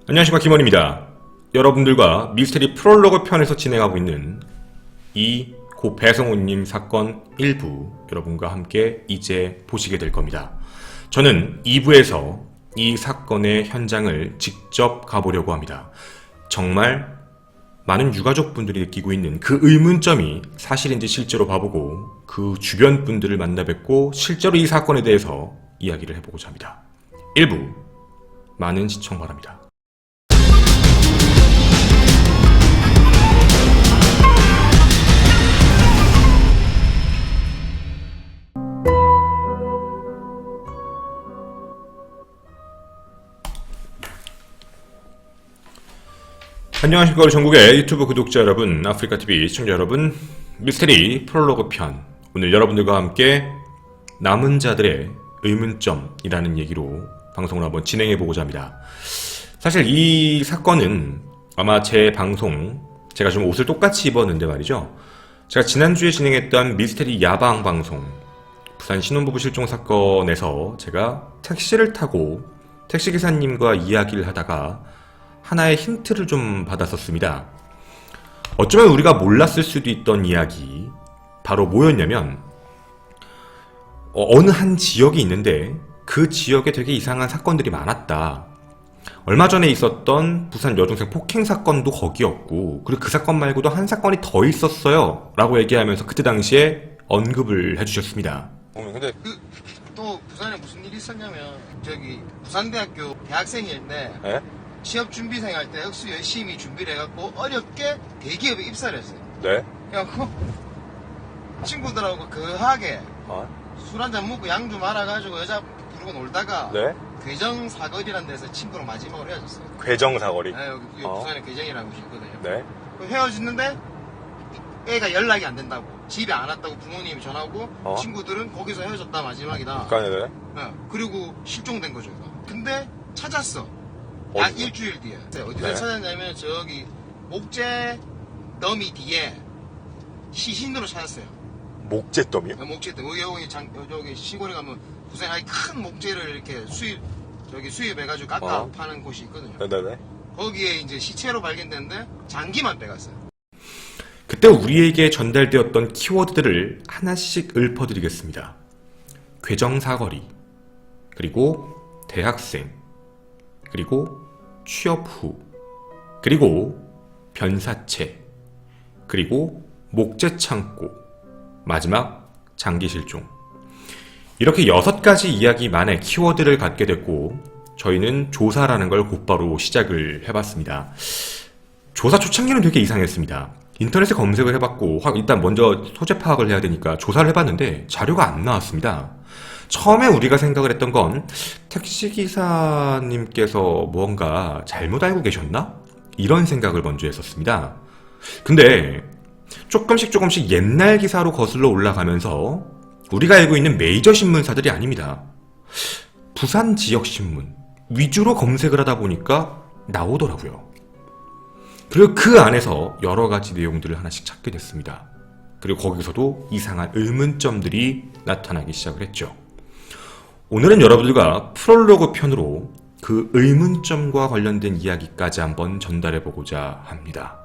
안녕하십니까, 김원입니다. 여러분들과 미스테리 프롤로그 편에서 진행하고 있는 이 고 배성우님 사건 1부 여러분과 함께 이제 보시게 될 겁니다. 저는 2부에서 이 사건의 현장을 직접 가보려고 합니다. 정말 많은 유가족분들이 느끼고 있는 그 의문점이 사실인지 실제로 봐보고 그 주변 분들을 만나 뵙고 실제로 이 사건에 대해서 이야기를 해보고자 합니다. 1부 많은 시청 바랍니다. 안녕하십니까, 우리 전국의 유튜브 구독자 여러분, 아프리카TV 시청자 여러분, 미스테리 프롤로그 편. 오늘 여러분들과 함께 남은 자들의 의문점이라는 얘기로 방송을 한번 진행해보고자 합니다. 사실 이 사건은 아마 제 방송, 제가 좀 옷을 똑같이 입었는데 말이죠, 제가 지난주에 진행했던 미스테리 야방 방송, 부산 신혼부부 실종 사건에서 제가 택시를 타고 택시기사님과 이야기를 하다가 하나의 힌트를 좀 받았었습니다. 어쩌면 우리가 몰랐을 수도 있던 이야기, 바로 뭐였냐면 어느 한 지역이 있는데 그 지역에 되게 이상한 사건들이 많았다. 얼마 전에 있었던 부산 여중생 폭행 사건도 거기였고, 그리고 그 사건 말고도 한 사건이 더 있었어요 라고 얘기하면서 그때 당시에 언급을 해주셨습니다. 근데 또 부산에 무슨 일이 있었냐면, 저기 부산대학교 대학생일 때 취업 준비생 할 때 흑수 열심히 준비를 해갖고 어렵게 대기업에 입사를 했어요. 네. 그래갖고 친구들하고 거하게 술 한잔 먹고 양주 말아가지고 여자 부르고 놀다가 괴정 사거리라는 데서 친구랑 마지막으로 헤어졌어요. 괴정 사거리? 네, 여기 부산에 괴정이라는 곳이 있거든요. 네. 헤어졌는데 애가 연락이 안 된다고, 집에 안 왔다고 부모님이 전화하고, 친구들은 거기서 헤어졌다 마지막이다. 네. 그리고 실종된 거죠. 근데 찾았어. 약 일주일 뒤에. 어디서 찾았냐면 저기 목재 더미 뒤에 시신으로 찾았어요. 목재 더미요? 목재 더미. 여기 시골에 가면 부산에 아주 큰 목재를 이렇게 수입해가지고 깎아 파는 곳이 있거든요. 네네네. 거기에 이제 시체로 발견됐는데 장기만 빼갔어요. 그때 우리에게 전달되었던 키워드들을 하나씩 읊어드리겠습니다. 괴정사거리, 그리고 대학생, 그리고 취업 후, 그리고 변사체, 그리고 목재창고, 마지막 장기실종. 이렇게 6가지 이야기만의 키워드를 갖게 됐고, 저희는 조사라는 걸 곧바로 시작을 해봤습니다. 조사 초창기는 되게 이상했습니다. 인터넷에 검색을 해봤고, 일단 먼저 소재 파악을 해야 되니까 조사를 해봤는데 자료가 안 나왔습니다. 처음에 우리가 생각을 했던 건 택시기사님께서 뭔가 잘못 알고 계셨나? 이런 생각을 먼저 했었습니다. 근데 조금씩 옛날 기사로 거슬러 올라가면서 우리가 알고 있는 메이저 신문사들이 아닙니다. 부산 지역 신문 위주로 검색을 하다 보니까 나오더라고요. 그리고 그 안에서 여러 가지 내용들을 하나씩 찾게 됐습니다. 그리고 거기서도 이상한 의문점들이 나타나기 시작을 했죠. 오늘은 여러분들과 프롤로그 편으로 그 의문점과 관련된 이야기까지 한번 전달해보고자 합니다.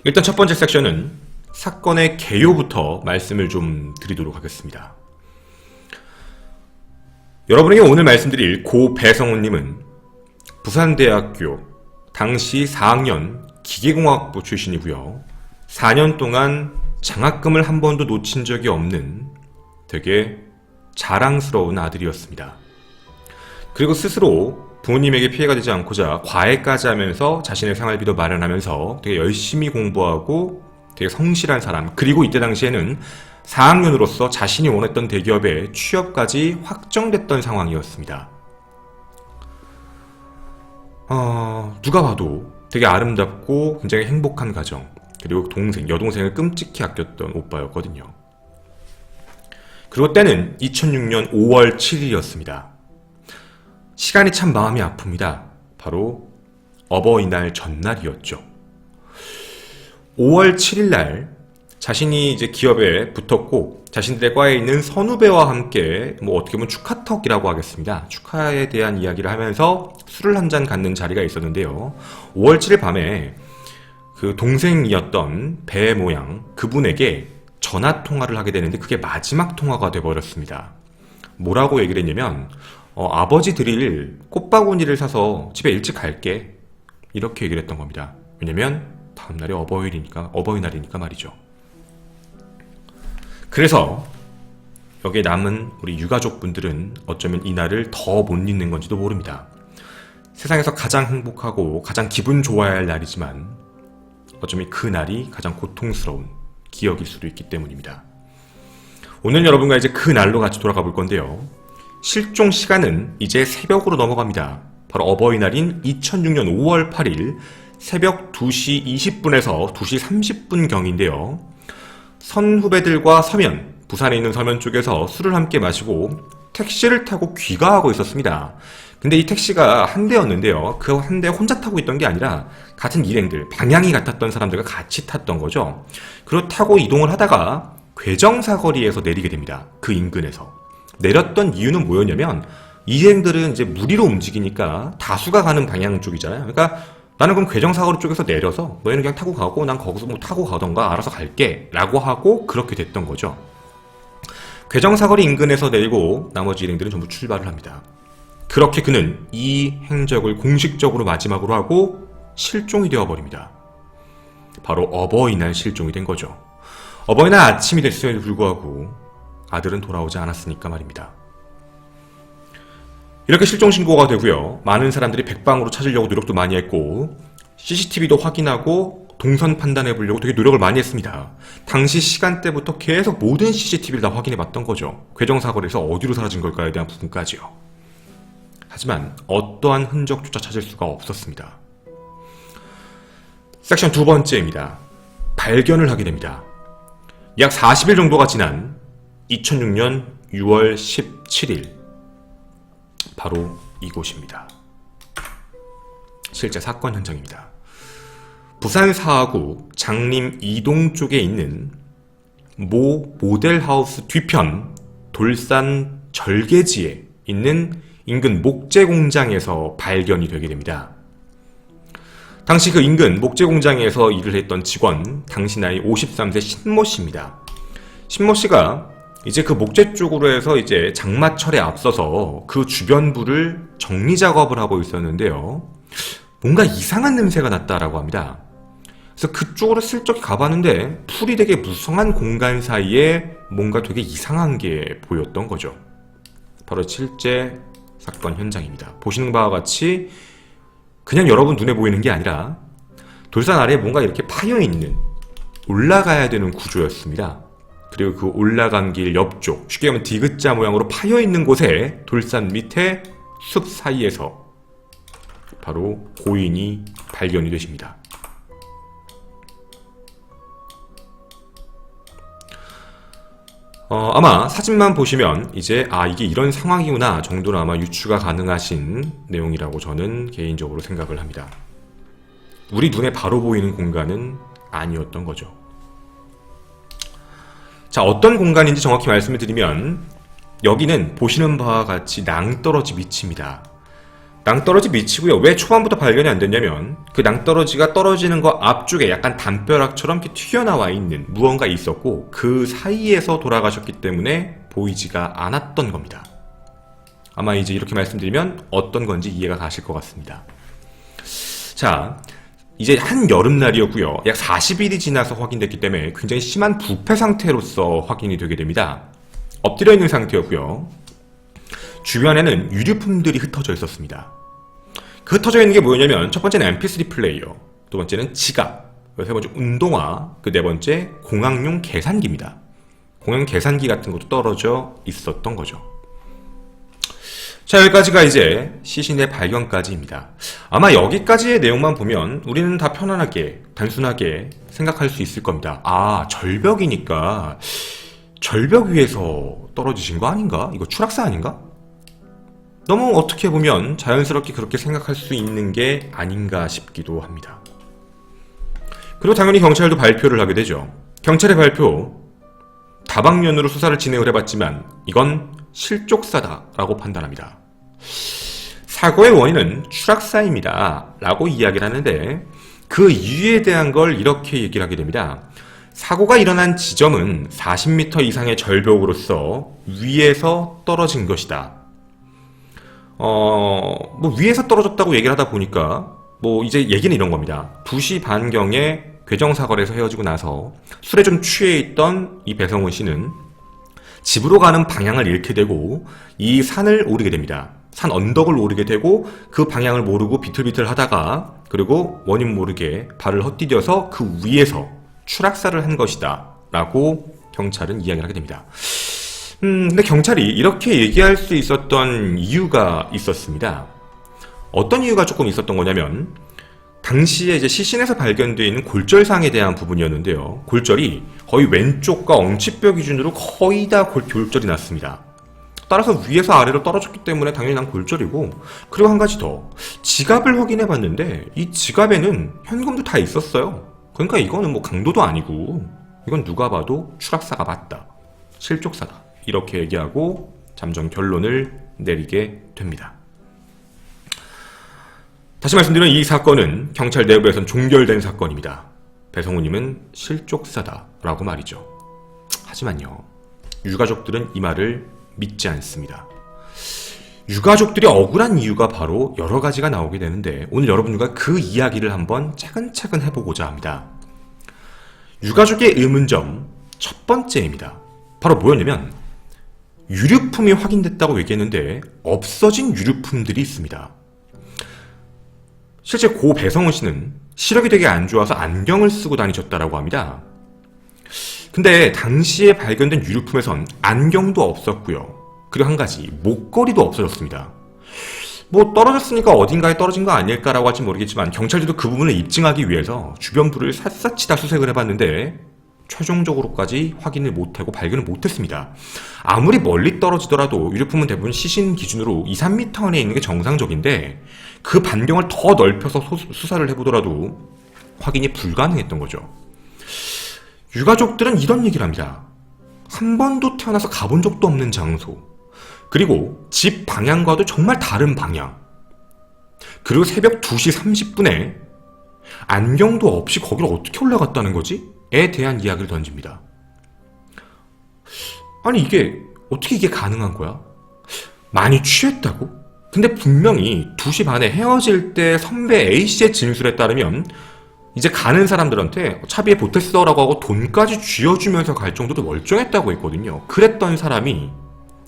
일단 첫 번째 섹션은 사건의 개요부터 말씀을 좀 드리도록 하겠습니다. 여러분에게 오늘 말씀드릴 고 배성우님은 부산대학교 당시 4학년 기계공학부 출신이고요. 4년 동안 장학금을 한 번도 놓친 적이 없는 되게 자랑스러운 아들이었습니다. 그리고 스스로 부모님에게 피해가 되지 않고자 과외까지 하면서 자신의 생활비도 마련하면서 되게 열심히 공부하고 되게 성실한 사람, 그리고 이때 당시에는 4학년으로서 자신이 원했던 대기업에 취업까지 확정됐던 상황이었습니다. 누가 봐도 되게 아름답고 굉장히 행복한 가정, 그리고 여동생을 끔찍히 아꼈던 오빠였거든요. 그리고 때는 2006년 5월 7일이었습니다. 시간이 참 마음이 아픕니다. 바로 어버이날 전날이었죠. 5월 7일 날 자신이 이제 기업에 붙었고 자신들의 과에 있는 선후배와 함께 뭐 어떻게 보면 축하턱이라고 하겠습니다. 축하에 대한 이야기를 하면서 술을 한 잔 갖는 자리가 있었는데요. 5월 7일 밤에 그 동생이었던 배 모양 그분에게 전화 통화를 하게 되는데 그게 마지막 통화가 돼버렸습니다. 뭐라고 얘기를 했냐면 아버지 드릴 꽃바구니를 사서 집에 일찍 갈게 이렇게 얘기를 했던 겁니다. 왜냐면 다음날이 어버이날이니까 말이죠. 그래서 여기에 남은 우리 유가족분들은 어쩌면 이 날을 더 못 잊는 건지도 모릅니다. 세상에서 가장 행복하고 가장 기분 좋아야 할 날이지만 어쩌면 그 날이 가장 고통스러운 기억일 수도 있기 때문입니다. 오늘 여러분과 이제 그 날로 같이 돌아가 볼 건데요. 실종 시간은 이제 새벽으로 넘어갑니다. 바로 어버이날인 2006년 5월 8일 새벽 2시 20분에서 2시 30분 경인데요. 선후배들과 서면, 부산에 있는 서면 쪽에서 술을 함께 마시고 택시를 타고 귀가하고 있었습니다. 근데 이 택시가 한 대였는데요. 그 한 대 혼자 타고 있던 게 아니라 같은 일행들, 방향이 같았던 사람들과 같이 탔던 거죠. 그리고 타고 이동을 하다가 괴정사거리에서 내리게 됩니다. 그 인근에서. 내렸던 이유는 뭐였냐면 일행들은 이제 무리로 움직이니까 다수가 가는 방향 쪽이잖아요. 그러니까 나는 그럼 괴정사거리 쪽에서 내려서 너희는 그냥 타고 가고 난 거기서 뭐 타고 가던가 알아서 갈게 라고 하고 그렇게 됐던 거죠. 괴정사거리 인근에서 내리고 나머지 일행들은 전부 출발을 합니다. 그렇게 그는 이 행적을 공식적으로 마지막으로 하고 실종이 되어버립니다. 바로 어버이날 실종이 된 거죠. 어버이날 아침이 됐음에도 불구하고 아들은 돌아오지 않았으니까 말입니다. 이렇게 실종 신고가 되고요. 많은 사람들이 백방으로 찾으려고 노력도 많이 했고 CCTV도 확인하고 동선 판단해 보려고 되게 노력을 많이 했습니다. 당시 시간대부터 계속 모든 CCTV를 다 확인해 봤던 거죠. 괴정사거리에서 어디로 사라진 걸까에 대한 부분까지요. 하지만 어떠한 흔적조차 찾을 수가 없었습니다. 섹션 두 번째입니다. 발견을 하게 됩니다. 약 40일 정도가 지난 2006년 6월 17일 바로 이곳입니다. 실제 사건 현장입니다. 부산 사하구 장림 이동 쪽에 있는 모 모델하우스 뒤편 돌산 절개지에 있는 인근 목재 공장에서 발견이 되게 됩니다. 당시 그 인근 목재 공장에서 일을 했던 직원, 당시 나이 53세 신모 씨입니다. 신모 씨가 이제 그 목재 쪽으로 해서 이제 장마철에 앞서서 그 주변부를 정리 작업을 하고 있었는데요. 뭔가 이상한 냄새가 났다라고 합니다. 그래서 그쪽으로 슬쩍 가봤는데 풀이 되게 무성한 공간 사이에 뭔가 되게 이상한 게 보였던 거죠. 바로 실제 사건 현장입니다. 보시는 바와 같이 그냥 여러분 눈에 보이는 게 아니라 돌산 아래에 뭔가 이렇게 파여있는 올라가야 되는 구조였습니다. 그리고 그 올라간 길 옆쪽, 쉽게 하면 디귿자 모양으로 파여있는 곳에 돌산 밑에 숲 사이에서 바로 고인이 발견이 되십니다. 아마 사진만 보시면 이제 이게 이런 상황이구나 정도는 아마 유추가 가능하신 내용이라고 저는 개인적으로 생각을 합니다. 우리 눈에 바로 보이는 공간은 아니었던 거죠. 자, 어떤 공간인지 정확히 말씀을 드리면 여기는 보시는 바와 같이 낭떠러지 밑입니다. 낭떠러지 밑이고요. 왜 초반부터 발견이 안 됐냐면 그 낭떠러지가 떨어지는 거 앞쪽에 약간 담벼락처럼 이렇게 튀어나와 있는 무언가 있었고 그 사이에서 돌아가셨기 때문에 보이지가 않았던 겁니다. 아마 이제 이렇게 말씀드리면 어떤 건지 이해가 가실 것 같습니다. 자, 이제 한여름날이었고요. 약 40일이 지나서 확인됐기 때문에 굉장히 심한 부패 상태로서 확인이 되게 됩니다. 엎드려 있는 상태였고요. 주변에는 유류품들이 흩어져 있었습니다. 그 흩어져 있는 게 뭐였냐면 첫 번째는 mp3 플레이어, 두 번째는 지갑, 세 번째 운동화, 그 네 번째 공학용 계산기입니다. 공학 계산기 같은 것도 떨어져 있었던 거죠. 자, 여기까지가 이제 시신의 발견까지입니다. 아마 여기까지의 내용만 보면 우리는 다 편안하게 단순하게 생각할 수 있을 겁니다. 절벽이니까 절벽 위에서 떨어지신 거 아닌가? 이거 추락사 아닌가? 너무 어떻게 보면 자연스럽게 그렇게 생각할 수 있는 게 아닌가 싶기도 합니다. 그리고 당연히 경찰도 발표를 하게 되죠. 경찰의 발표, 다방면으로 수사를 진행을 해봤지만 이건 실족사다라고 판단합니다. 사고의 원인은 추락사입니다 라고 이야기를 하는데 그 이유에 대한 걸 이렇게 얘기를 하게 됩니다. 사고가 일어난 지점은 40m 이상의 절벽으로서 위에서 떨어진 것이다. 뭐 위에서 떨어졌다고 얘기를 하다 보니까 뭐 이제 얘기는 이런 겁니다. 2시 반경에 괴정사거리에서 헤어지고 나서 술에 좀 취해 있던 이 배성훈 씨는 집으로 가는 방향을 잃게 되고 이 산을 오르게 됩니다. 산 언덕을 오르게 되고 그 방향을 모르고 비틀비틀 하다가 그리고 원인 모르게 발을 헛디뎌서 그 위에서 추락사를 한 것이다 라고 경찰은 이야기를 하게 됩니다. 근데 경찰이 이렇게 얘기할 수 있었던 이유가 있었습니다. 어떤 이유가 조금 있었던 거냐면 당시에 이제 시신에서 발견되어 있는 골절상에 대한 부분이었는데요. 골절이 거의 왼쪽과 엉치뼈 기준으로 거의 다 골절이 났습니다. 따라서 위에서 아래로 떨어졌기 때문에 당연히 난 골절이고, 그리고 한 가지 더, 지갑을 확인해 봤는데 이 지갑에는 현금도 다 있었어요. 그러니까 이거는 뭐 강도도 아니고 이건 누가 봐도 추락사가 맞다, 실족사다 이렇게 얘기하고 잠정 결론을 내리게 됩니다. 다시 말씀드리면 이 사건은 경찰 내부에선 종결된 사건입니다. 배성우님은 실족사다라고 말이죠. 하지만요, 유가족들은 이 말을 믿지 않습니다. 유가족들이 억울한 이유가 바로 여러 가지가 나오게 되는데 오늘 여러분과 그 이야기를 한번 차근차근 해보고자 합니다. 유가족의 의문점 첫 번째입니다. 바로 뭐였냐면 유류품이 확인됐다고 얘기했는데 없어진 유류품들이 있습니다. 실제 고 배성훈 씨는 시력이 되게 안 좋아서 안경을 쓰고 다니셨다고 합니다. 근데 당시에 발견된 유류품에선 안경도 없었고요. 그리고 한 가지, 목걸이도 없어졌습니다. 뭐 떨어졌으니까 어딘가에 떨어진 거 아닐까라고 할지 모르겠지만 경찰들도 그 부분을 입증하기 위해서 주변부를 샅샅이 다 수색을 해봤는데 최종적으로까지 확인을 못하고 발견을 못했습니다. 아무리 멀리 떨어지더라도 유류품은 대부분 시신 기준으로 2, 3m 안에 있는 게 정상적인데 그 반경을 더 넓혀서 수사를 해보더라도 확인이 불가능했던 거죠. 유가족들은 이런 얘기를 합니다. 한 번도 태어나서 가본 적도 없는 장소, 그리고 집 방향과도 정말 다른 방향, 그리고 새벽 2시 30분에 안경도 없이 거기를 어떻게 올라갔다는 거지? 에 대한 이야기를 던집니다. 아니 이게 어떻게 이게 가능한 거야? 많이 취했다고? 근데 분명히 2시 반에 헤어질 때 선배 A씨의 진술에 따르면 이제 가는 사람들한테 차비에 보탰어 라고 하고 돈까지 쥐어주면서 갈 정도로 멀쩡했다고 했거든요. 그랬던 사람이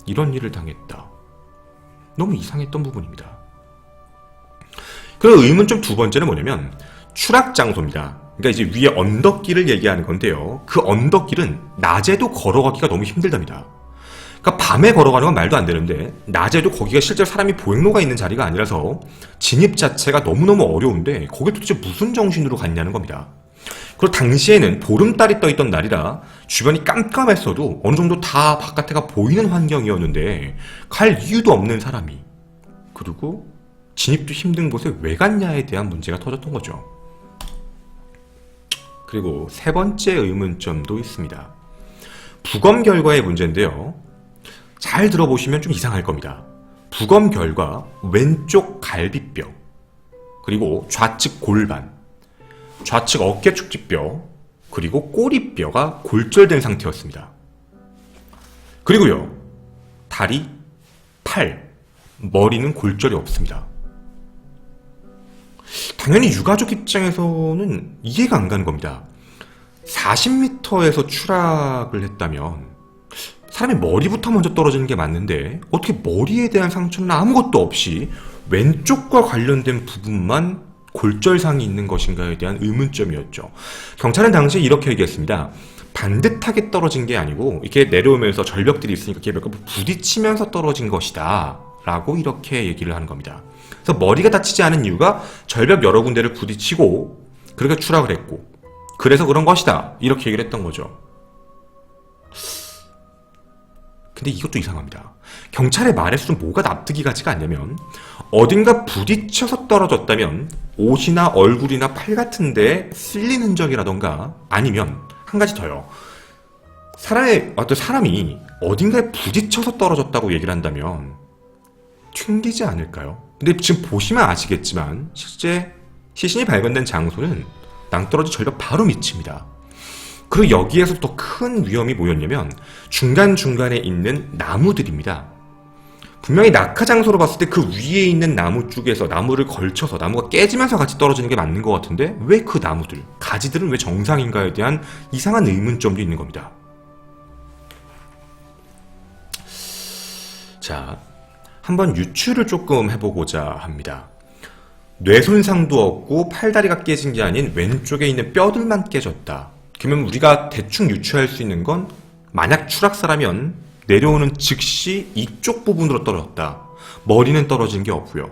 이런 일을 당했다. 너무 이상했던 부분입니다. 그리고 의문점 두 번째는 뭐냐면 추락 장소입니다. 그러니까 이제 위에 언덕길을 얘기하는 건데요. 그 언덕길은 낮에도 걸어가기가 너무 힘들답니다. 그러니까 밤에 걸어가는 건 말도 안 되는데 낮에도 거기가 실제 사람이 보행로가 있는 자리가 아니라서 진입 자체가 너무너무 어려운데 거길 도대체 무슨 정신으로 갔냐는 겁니다. 그리고 당시에는 보름달이 떠있던 날이라 주변이 깜깜했어도 어느 정도 다 바깥에가 보이는 환경이었는데 갈 이유도 없는 사람이, 그리고 진입도 힘든 곳에 왜 갔냐에 대한 문제가 터졌던 거죠. 그리고 세 번째 의문점도 있습니다. 부검 결과의 문제인데요. 잘 들어보시면 좀 이상할 겁니다. 부검 결과 왼쪽 갈비뼈, 그리고 좌측 골반, 좌측 어깨 축지뼈, 그리고 꼬리뼈가 골절된 상태였습니다. 그리고요, 다리, 팔, 머리는 골절이 없습니다. 당연히 유가족 입장에서는 이해가 안 가는 겁니다. 40m에서 추락을 했다면 사람이 머리부터 먼저 떨어지는 게 맞는데 어떻게 머리에 대한 상처는 아무것도 없이 왼쪽과 관련된 부분만 골절상이 있는 것인가에 대한 의문점이었죠. 경찰은 당시에 이렇게 얘기했습니다. 반듯하게 떨어진 게 아니고 이렇게 내려오면서 절벽들이 있으니까 이렇게 몇 번 부딪히면서 떨어진 것이다 라고 이렇게 얘기를 하는 겁니다. 그래서 머리가 다치지 않은 이유가 절벽 여러 군데를 부딪히고 그렇게 추락을 했고 그래서 그런 것이다 이렇게 얘기를 했던 거죠. 근데 이것도 이상합니다. 경찰의 말에서는 뭐가 납득이 가지가 않냐면 어딘가 부딪혀서 떨어졌다면 옷이나 얼굴이나 팔 같은 데에 쓸린 흔적이라던가 아니면 한 가지 더요. 어떤 사람이 어딘가에 부딪혀서 떨어졌다고 얘기를 한다면 튕기지 않을까요? 근데 지금 보시면 아시겠지만 실제 시신이 발견된 장소는 낭떠러지 절벽 바로 밑입니다. 그리고 여기에서 더 큰 위험이 뭐였냐면 중간중간에 있는 나무들입니다. 분명히 낙하 장소로 봤을 때 그 위에 있는 나무 쪽에서 나무를 걸쳐서 나무가 깨지면서 같이 떨어지는 게 맞는 것 같은데 왜 그 나무들, 가지들은 왜 정상인가에 대한 이상한 의문점도 있는 겁니다. 자, 한번 유추를 조금 해보고자 합니다. 뇌 손상도 없고 팔다리가 깨진 게 아닌 왼쪽에 있는 뼈들만 깨졌다. 그러면 우리가 대충 유추할 수 있는 건 만약 추락사라면 내려오는 즉시 이쪽 부분으로 떨어졌다. 머리는 떨어진 게 없고요.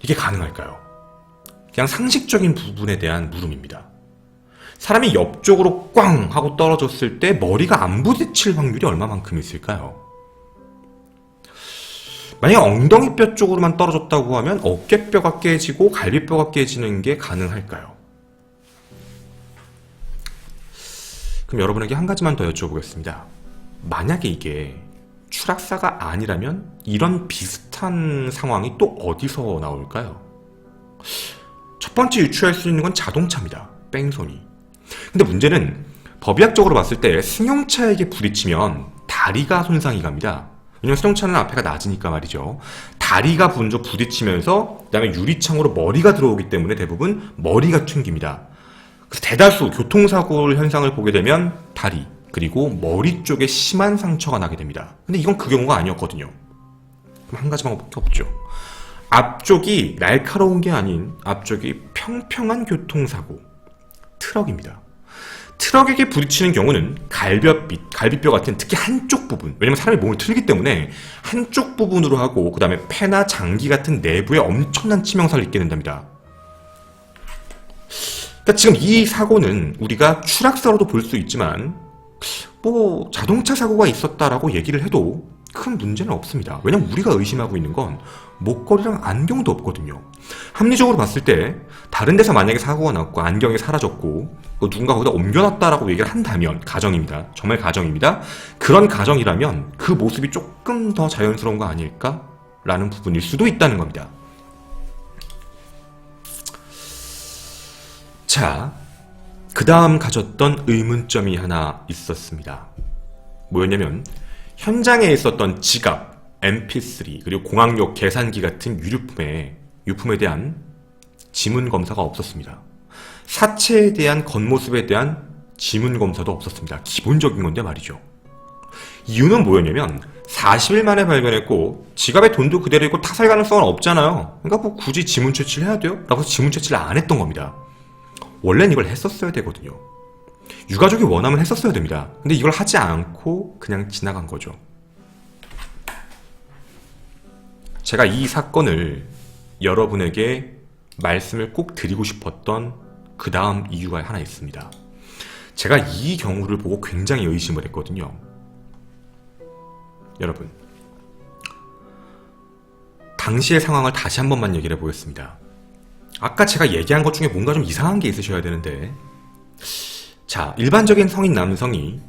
이게 가능할까요? 그냥 상식적인 부분에 대한 물음입니다. 사람이 옆쪽으로 꽝 하고 떨어졌을 때 머리가 안 부딪힐 확률이 얼마만큼 있을까요? 만약 엉덩이 뼈 쪽으로만 떨어졌다고 하면 어깨뼈가 깨지고 갈비뼈가 깨지는 게 가능할까요? 그럼 여러분에게 한 가지만 더 여쭤보겠습니다. 만약에 이게 추락사가 아니라면 이런 비슷한 상황이 또 어디서 나올까요? 첫 번째 유추할 수 있는 건 자동차입니다. 뺑소니. 근데 문제는 법의학적으로 봤을 때 승용차에게 부딪히면 다리가 손상이 갑니다. 왜냐면 승용차는 앞에가 낮으니까 말이죠. 다리가 먼저 부딪히면서 그 다음에 유리창으로 머리가 들어오기 때문에 대부분 머리가 튕깁니다. 그래서 대다수 교통사고 현상을 보게 되면 다리 그리고 머리 쪽에 심한 상처가 나게 됩니다. 근데 이건 그 경우가 아니었거든요. 그럼 한 가지 방법밖에 없죠. 앞쪽이 날카로운 게 아닌 앞쪽이 평평한 교통사고, 트럭입니다. 트럭에게 부딪히는 경우는 갈비뼈 같은 특히 한쪽 부분, 왜냐면 사람이 몸을 틀기 때문에 한쪽 부분으로 하고 그 다음에 폐나 장기 같은 내부에 엄청난 치명상을 입게 된답니다. 그러니까 지금 이 사고는 우리가 추락사로도 볼 수 있지만 뭐 자동차 사고가 있었다라고 얘기를 해도 큰 문제는 없습니다. 왜냐면 우리가 의심하고 있는 건 목걸이랑 안경도 없거든요. 합리적으로 봤을 때 다른 데서 만약에 사고가 났고 안경이 사라졌고 누군가 거기다 옮겨놨다라고 얘기를 한다면, 가정입니다. 정말 가정입니다. 그런 가정이라면 그 모습이 조금 더 자연스러운 거 아닐까라는 부분일 수도 있다는 겁니다. 자, 그 다음 가졌던 의문점이 하나 있었습니다. 뭐였냐면 현장에 있었던 지갑, MP3 그리고 공항용 계산기 같은 유품에 대한 지문 검사가 없었습니다. 사체에 대한 겉모습에 대한 지문 검사도 없었습니다. 기본적인 건데 말이죠. 이유는 뭐였냐면 40일 만에 발견했고 지갑에 돈도 그대로 있고 타살 가능성은 없잖아요. 그러니까 뭐 굳이 지문 채취를 해야 돼요? 라고 해서 지문 채취를 안 했던 겁니다. 원래는 이걸 했었어야 되거든요. 유가족이 원하면 했었어야 됩니다. 근데 이걸 하지 않고 그냥 지나간 거죠. 제가 이 사건을 여러분에게 말씀을 꼭 드리고 싶었던 그 다음 이유가 하나 있습니다. 제가 이 경우를 보고 굉장히 의심을 했거든요. 여러분, 당시의 상황을 다시 한 번만 얘기를 해보겠습니다. 아까 제가 얘기한 것 중에 뭔가 좀 이상한 게 있으셔야 되는데, 자, 일반적인 성인 남성이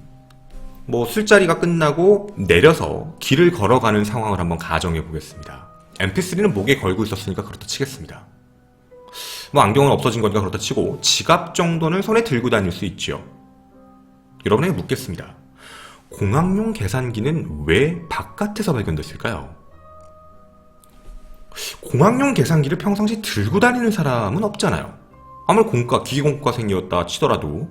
뭐 술자리가 끝나고 내려서 길을 걸어가는 상황을 한번 가정해 보겠습니다. MP3는 목에 걸고 있었으니까 그렇다 치겠습니다. 뭐 안경은 없어진 거니까 그렇다 치고 지갑 정도는 손에 들고 다닐 수 있죠. 여러분에게 묻겠습니다. 공항용 계산기는 왜 바깥에서 발견됐을까요? 공항용 계산기를 평상시 들고 다니는 사람은 없잖아요. 아무리 기계공과생이었다 치더라도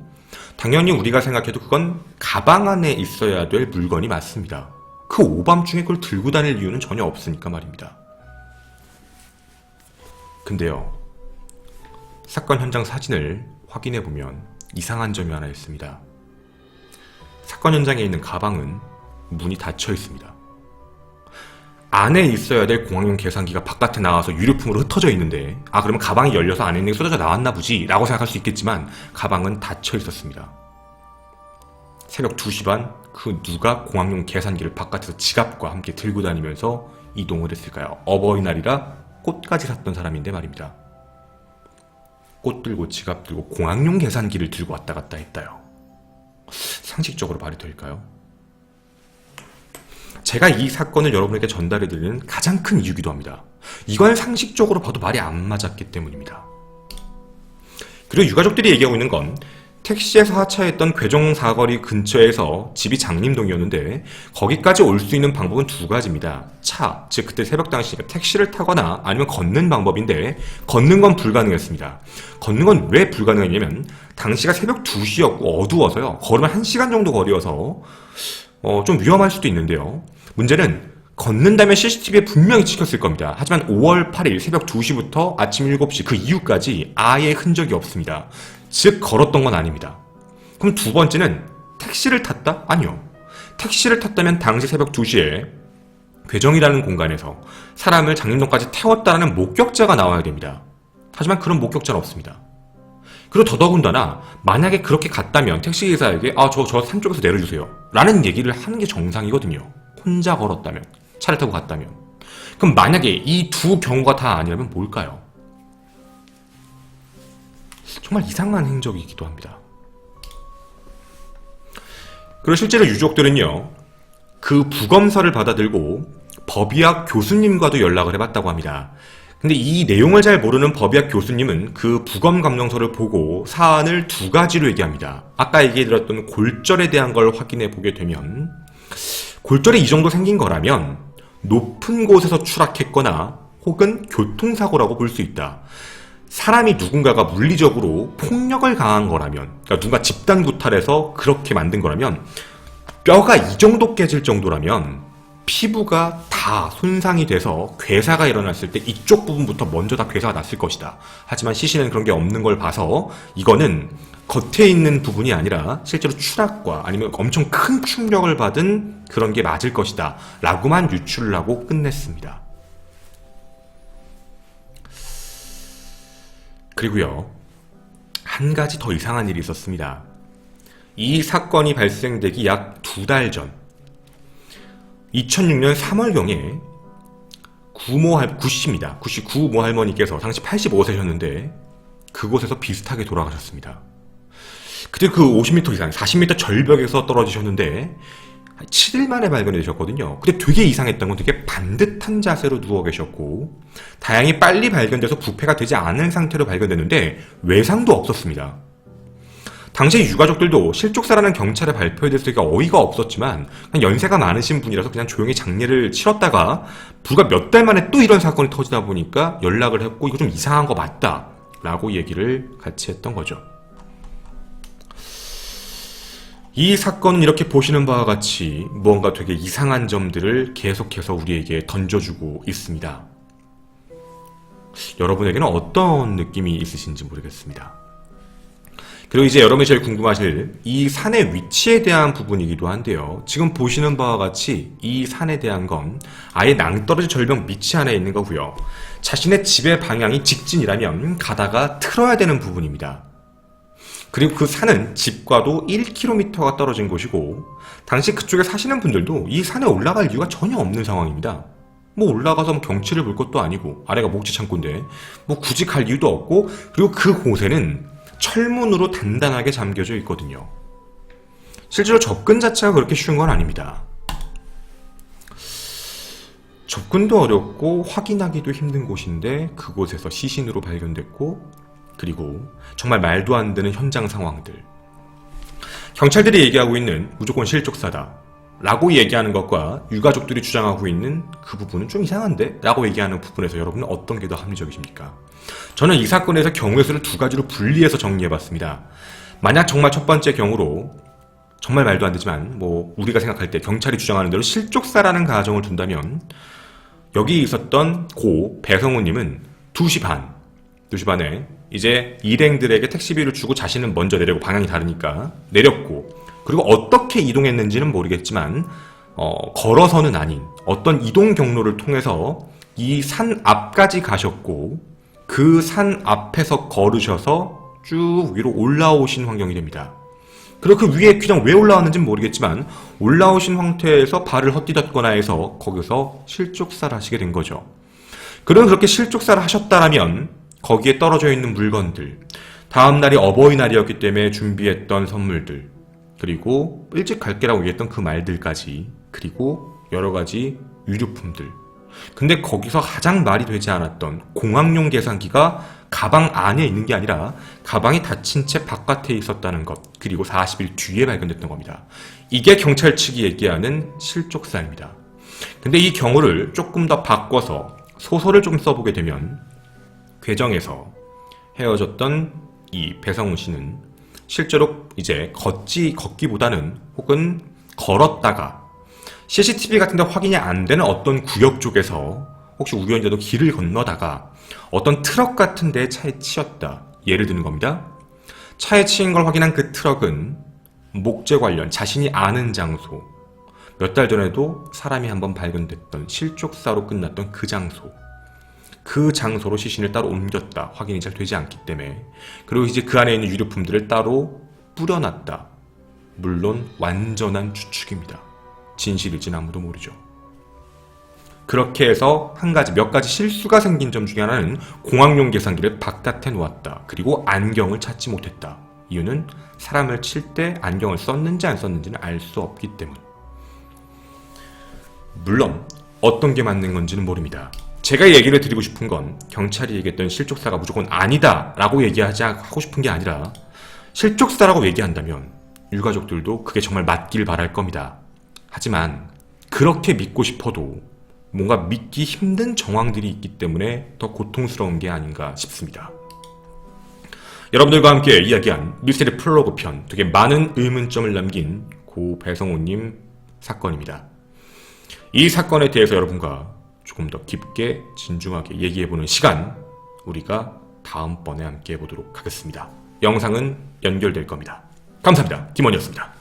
당연히 우리가 생각해도 그건 가방 안에 있어야 될 물건이 맞습니다. 그 오밤중에 그걸 들고 다닐 이유는 전혀 없으니까 말입니다. 근데요, 사건 현장 사진을 확인해보면 이상한 점이 하나 있습니다. 사건 현장에 있는 가방은 문이 닫혀 있습니다. 안에 있어야 될 공항용 계산기가 바깥에 나와서 유류품으로 흩어져 있는데, 아 그러면 가방이 열려서 안에 있는 게 쏟아져 나왔나 보지 라고 생각할 수 있겠지만 가방은 닫혀 있었습니다. 새벽 2시 반 그 누가 공항용 계산기를 바깥에서 지갑과 함께 들고 다니면서 이동을 했을까요? 어버이날이라 꽃까지 샀던 사람인데 말입니다. 꽃 들고 지갑 들고 공학용 계산기를 들고 왔다 갔다 했다요. 상식적으로 말이 될까요? 제가 이 사건을 여러분에게 전달해드리는 가장 큰 이유기도 합니다. 이건 상식적으로 봐도 말이 안 맞았기 때문입니다. 그리고 유가족들이 얘기하고 있는 건 택시에서 하차했던 괴정 사거리 근처에서 집이 장림동이었는데 거기까지 올 수 있는 방법은 두 가지입니다. 차, 즉 그때 새벽 당시 택시를 타거나 아니면 걷는 방법인데 걷는 건 불가능했습니다. 걷는 건 왜 불가능했냐면 당시가 새벽 2시였고 어두워서요. 걸으면 1시간 정도 거리여서 좀 위험할 수도 있는데요. 문제는 걷는다면 CCTV에 분명히 찍혔을 겁니다. 하지만 5월 8일 새벽 2시부터 아침 7시 그 이후까지 아예 흔적이 없습니다. 즉 걸었던 건 아닙니다. 그럼 두 번째는 택시를 탔다? 아니요. 택시를 탔다면 당시 새벽 2시에 괴정이라는 공간에서 사람을 장림동까지 태웠다는 목격자가 나와야 됩니다. 하지만 그런 목격자는 없습니다. 그리고 더더군다나 만약에 그렇게 갔다면 택시기사에게 저 산 쪽에서 내려주세요 라는 얘기를 하는 게 정상이거든요. 혼자 걸었다면, 차를 타고 갔다면. 그럼 만약에 이 두 경우가 다 아니라면 뭘까요? 정말 이상한 행적이기도 합니다. 그리고 실제로 유족들은요, 그 부검서를 받아들고 법의학 교수님과도 연락을 해봤다고 합니다. 근데 이 내용을 잘 모르는 법의학 교수님은 그 부검 감정서를 보고 사안을 두 가지로 얘기합니다. 아까 얘기해드렸던 골절에 대한 걸 확인해 보게 되면 골절이 이 정도 생긴 거라면 높은 곳에서 추락했거나 혹은 교통사고라고 볼 수 있다. 사람이 누군가가 물리적으로 폭력을 가한 거라면, 그러니까 누가 집단 구탈해서 그렇게 만든 거라면 뼈가 이 정도 깨질 정도라면 피부가 다 손상이 돼서 괴사가 일어났을 때 이쪽 부분부터 먼저 다 괴사가 났을 것이다. 하지만 시신은 그런 게 없는 걸 봐서 이거는 겉에 있는 부분이 아니라 실제로 추락과 아니면 엄청 큰 충격을 받은 그런 게 맞을 것이다 라고만 유출을 하고 끝냈습니다. 그리고요, 한 가지 더 이상한 일이 있었습니다. 이 사건이 발생되기 약 2달 전 2006년 3월경에 구씨입니다. 구씨 구모 할머니께서 당시 85세셨는데 그곳에서 비슷하게 돌아가셨습니다. 그때 그 50m 이상, 40m 절벽에서 떨어지셨는데 7일 만에 발견되셨거든요. 근데 되게 이상했던 건 되게 반듯한 자세로 누워 계셨고 다행히 빨리 발견돼서 부패가 되지 않은 상태로 발견됐는데 외상도 없었습니다. 당시 유가족들도 실족사라는 경찰의 발표에 대해서 되게 어이가 없었지만 그냥 연세가 많으신 분이라서 그냥 조용히 장례를 치렀다가 불과 몇 달 만에 또 이런 사건이 터지다 보니까 연락을 했고 이거 좀 이상한 거 맞다 라고 얘기를 같이 했던 거죠. 이 사건은 이렇게 보시는 바와 같이 무언가 되게 이상한 점들을 계속해서 우리에게 던져주고 있습니다. 여러분에게는 어떤 느낌이 있으신지 모르겠습니다. 그리고 이제 여러분이 제일 궁금하실 이 산의 위치에 대한 부분이기도 한데요. 지금 보시는 바와 같이 이 산에 대한 건 아예 낭떠러지 절벽 밑이 안에 있는 거고요. 자신의 집의 방향이 직진이라면 가다가 틀어야 되는 부분입니다. 그리고 그 산은 집과도 1km가 떨어진 곳이고 당시 그쪽에 사시는 분들도 이 산에 올라갈 이유가 전혀 없는 상황입니다. 올라가서 경치를 볼 것도 아니고 아래가 목지 창고인데 굳이 갈 이유도 없고 그리고 그곳에는 철문으로 단단하게 잠겨져 있거든요. 실제로 접근 자체가 그렇게 쉬운 건 아닙니다. 접근도 어렵고 확인하기도 힘든 곳인데 그곳에서 시신으로 발견됐고 그리고 정말 말도 안 되는 현장 상황들. 경찰들이 얘기하고 있는 무조건 실족사다 라고 얘기하는 것과 유가족들이 주장하고 있는 그 부분은 좀 이상한데? 라고 얘기하는 부분에서 여러분은 어떤 게 더 합리적이십니까? 저는 이 사건에서 경우의 수를 두 가지로 분리해서 정리해봤습니다. 만약 정말 첫 번째 경우로 정말 말도 안 되지만 우리가 생각할 때 경찰이 주장하는 대로 실족사라는 가정을 둔다면 여기 있었던 고 배성우님은 2시 반에 이제 일행들에게 택시비를 주고 자신은 먼저 내리고 방향이 다르니까 내렸고 그리고 어떻게 이동했는지는 모르겠지만 걸어서는 아닌 어떤 이동 경로를 통해서 이 산 앞까지 가셨고 그 산 앞에서 걸으셔서 쭉 위로 올라오신 환경이 됩니다. 그리고 그 위에 그냥 왜 올라왔는지는 모르겠지만 올라오신 상태에서 발을 헛디뎠거나 해서 거기서 실족사를 하시게 된 거죠. 그럼 그렇게 실족사를 하셨다면 거기에 떨어져 있는 물건들, 다음 날이 어버이날이었기 때문에 준비했던 선물들, 그리고 일찍 갈게라고 얘기했던 그 말들까지, 그리고 여러 가지 유류품들. 근데 거기서 가장 말이 되지 않았던 공학용 계산기가 가방 안에 있는 게 아니라 가방이 닫힌 채 바깥에 있었다는 것, 그리고 40일 뒤에 발견됐던 겁니다. 이게 경찰 측이 얘기하는 실족사입니다. 근데 이 경우를 조금 더 바꿔서 소설을 좀 써보게 되면, 괴정에서 헤어졌던 이 배성훈 씨는 실제로 이제 걷기보다는 혹은 걸었다가 CCTV 같은 데 확인이 안 되는 어떤 구역 쪽에서 혹시 우연히도 길을 건너다가 어떤 트럭 같은 데 차에 치였다. 예를 드는 겁니다. 차에 치인 걸 확인한 그 트럭은 목재 관련 자신이 아는 장소, 몇 달 전에도 사람이 한번 발견됐던 실족사로 끝났던 그 장소로 시신을 따로 옮겼다. 확인이 잘 되지 않기 때문에. 그리고 이제 그 안에 있는 유류품들을 따로 뿌려놨다. 물론 완전한 추측입니다. 진실일지는 아무도 모르죠. 그렇게 해서 몇 가지 실수가 생긴 점 중에 하나는 공학용 계산기를 바깥에 놓았다. 그리고 안경을 찾지 못했다. 이유는 사람을 칠 때 안경을 썼는지 안 썼는지는 알 수 없기 때문. 물론 어떤 게 맞는 건지는 모릅니다. 제가 얘기를 드리고 싶은 건 경찰이 얘기했던 실족사가 무조건 아니다 라고 하고 싶은 게 아니라, 실족사라고 얘기한다면 유가족들도 그게 정말 맞길 바랄 겁니다. 하지만 그렇게 믿고 싶어도 뭔가 믿기 힘든 정황들이 있기 때문에 더 고통스러운 게 아닌가 싶습니다. 여러분들과 함께 이야기한 미스테리 프롤로그 편, 되게 많은 의문점을 남긴 고 배성훈님 사건입니다. 이 사건에 대해서 여러분과 조금 더 깊게 진중하게 얘기해보는 시간, 우리가 다음번에 함께 해보도록 하겠습니다. 영상은 연결될 겁니다. 감사합니다. 김원이었습니다.